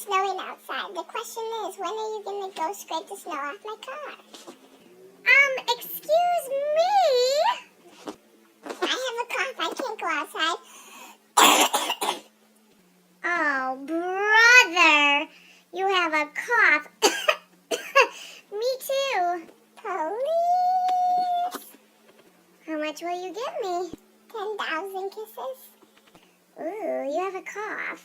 snowing outside. The question is, when are you going to go scrape the snow off my car? Excuse me? I have a cough. I can't go outside. Oh, brother. You have a cough. Me too. Police. How much will you give me? 10,000 kisses. Ooh, you have a cough.